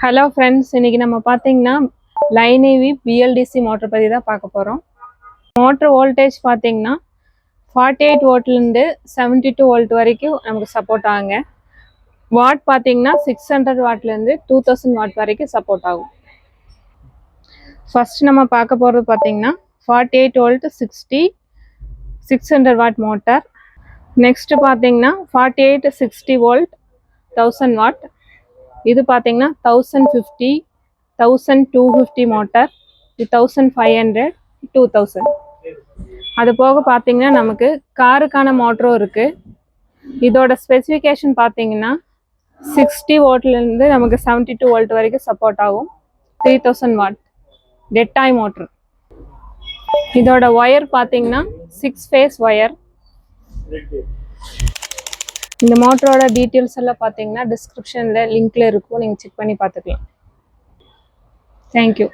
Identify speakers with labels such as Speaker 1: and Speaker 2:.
Speaker 1: Hello friends, இன்றைக்கி நம்ம பார்த்தீங்கன்னா லைன் EV BLDC மோட்டர் பற்றி தான் பார்க்க போகிறோம். மோட்ரு வோல்டேஜ் பார்த்தீங்கன்னா 48 வோல்ட்லேருந்து 72 வோல்ட் வரைக்கும் நமக்கு சப்போர்ட் ஆகுங்க. வாட் பார்த்தீங்கன்னா 600 வாட்லேருந்து 2000 வாட் வரைக்கும் சப்போர்ட் ஆகும். ஃபஸ்ட் நம்ம பார்க்க போகிறது பார்த்தீங்கன்னா 48 வோல்ட் 600 வாட் மோட்டார். நெக்ஸ்ட்டு பார்த்தீங்கன்னா 48 60 வோல்ட் 1000 வாட். இது பார்த்தீங்கன்னா 1050 1250 மோட்டார், 1500 2000. அது போக பார்த்தீங்கன்னா நமக்கு காருக்கான மோட்டரும் இருக்குது. இதோட ஸ்பெசிஃபிகேஷன் பார்த்தீங்கன்னா 60 வோல்ட்லேருந்து நமக்கு 72 வோல்ட் வரைக்கும் சப்போர்ட் ஆகும். 3000 வாட் டெட்டாய் மோட்ரு. இதோட ஒயர் பார்த்தீங்கன்னா 6 ஃபேஸ் ஒயர். இந்த மோட்டரோட டீட்டெயில்ஸ் எல்லாம் பார்த்தீங்கன்னா டிஸ்கிரிப்ஷனில் லிங்க்ல இருக்கும், நீங்கள் செக் பண்ணி பார்த்துக்கலாம். தேங்க்யூ.